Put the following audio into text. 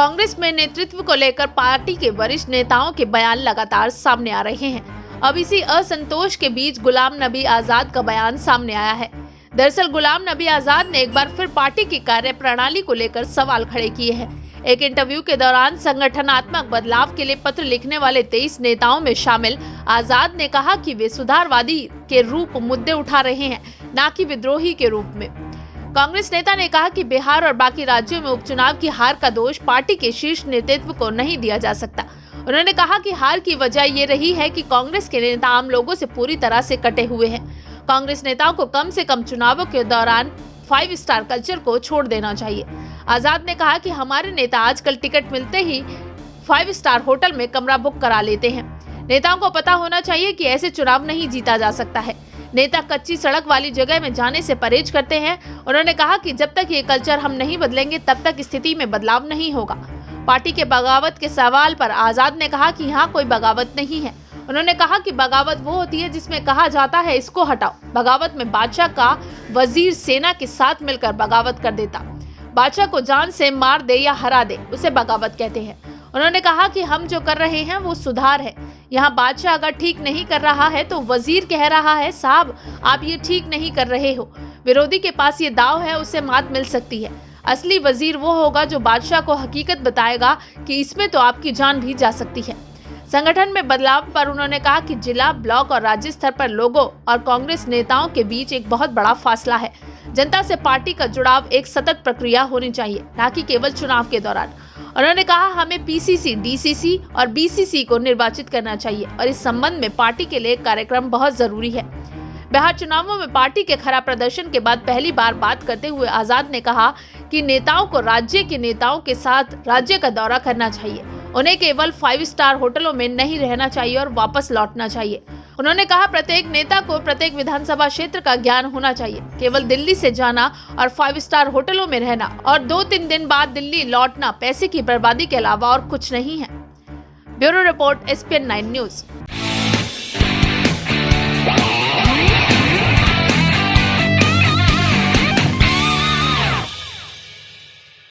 कांग्रेस में नेतृत्व को लेकर पार्टी के वरिष्ठ नेताओं के बयान लगातार सामने आ रहे हैं। अब इसी असंतोष के बीच गुलाम नबी आजाद का बयान सामने आया है। दरअसल गुलाम नबी आजाद ने एक बार फिर पार्टी की कार्यप्रणाली को लेकर सवाल खड़े किए हैं। एक इंटरव्यू के दौरान संगठनात्मक बदलाव के लिए पत्र लिखने वाले 23 नेताओं में शामिल आजाद ने कहा कि वे सुधारवादी के रूप मुद्दे उठा रहे हैं, न कि विद्रोही के रूप में। कांग्रेस नेता ने कहा कि बिहार और बाकी राज्यों में उपचुनाव की हार का दोष पार्टी के शीर्ष नेतृत्व को नहीं दिया जा सकता। उन्होंने कहा कि हार की वजह ये रही है कि कांग्रेस के नेता आम लोगों से पूरी तरह से कटे हुए हैं। कांग्रेस नेताओं को कम से कम चुनावों के दौरान 5 स्टार कल्चर को छोड़ देना चाहिए। आजाद ने कहा कि हमारे नेता आजकल टिकट मिलते ही 5 स्टार होटल में कमरा बुक करा लेते हैं। नेताओं को पता होना चाहिए कि ऐसे चुनाव नहीं जीता जा सकता है। नेता कच्ची सड़क वाली जगह में जाने से परहेज करते हैं। उन्होंने कहा कि जब तक ये कल्चर हम नहीं बदलेंगे तब तक स्थिति में बदलाव नहीं होगा। पार्टी के बगावत के सवाल पर आजाद ने कहा कि यहाँ कोई बगावत नहीं है। उन्होंने कहा कि बगावत वो होती है जिसमें कहा जाता है इसको हटाओ। बगावत में बादशाह का वजीर सेना के साथ मिलकर बगावत कर देता। बादशाह को जान से मार दे या हरा दे, उसे बगावत कहते हैं। उन्होंने कहा कि हम जो कर रहे हैं वो सुधार है। यहाँ बादशाह अगर ठीक नहीं कर रहा है तो वजीर कह रहा है साहब आप ये ठीक नहीं कर रहे हो। विरोधी के पास ये दाव है, उसे मात मिल सकती है। असली वजीर वो होगा जो बादशाह को हकीकत बताएगा कि इसमें तो आपकी जान भी जा सकती है। संगठन में बदलाव पर उन्होंने कहा कि जिला, ब्लॉक और राज्य स्तर पर लोगों और कांग्रेस नेताओं के बीच एक बहुत बड़ा फासला है। जनता से पार्टी का जुड़ाव एक सतत प्रक्रिया होनी चाहिए, न कि केवल चुनाव के दौरान। उन्होंने कहा हमें पीसीसी, डीसीसी और बीसीसी को निर्वाचित करना चाहिए और इस संबंध में पार्टी के लिए कार्यक्रम बहुत जरूरी है। बिहार चुनावों में पार्टी के खराब प्रदर्शन के बाद पहली बार बात करते हुए आजाद ने कहा कि नेताओं को राज्य के नेताओं के साथ राज्य का दौरा करना चाहिए। उन्हें केवल 5 स्टार होटलों में नहीं रहना चाहिए और वापस लौटना चाहिए। उन्होंने कहा प्रत्येक नेता को प्रत्येक विधानसभा क्षेत्र का ज्ञान होना चाहिए। केवल दिल्ली से जाना और 5 स्टार होटलों में रहना और 2-3 दिन बाद दिल्ली लौटना पैसे की बर्बादी के अलावा और कुछ नहीं है। Bureau report, SPN 9 news.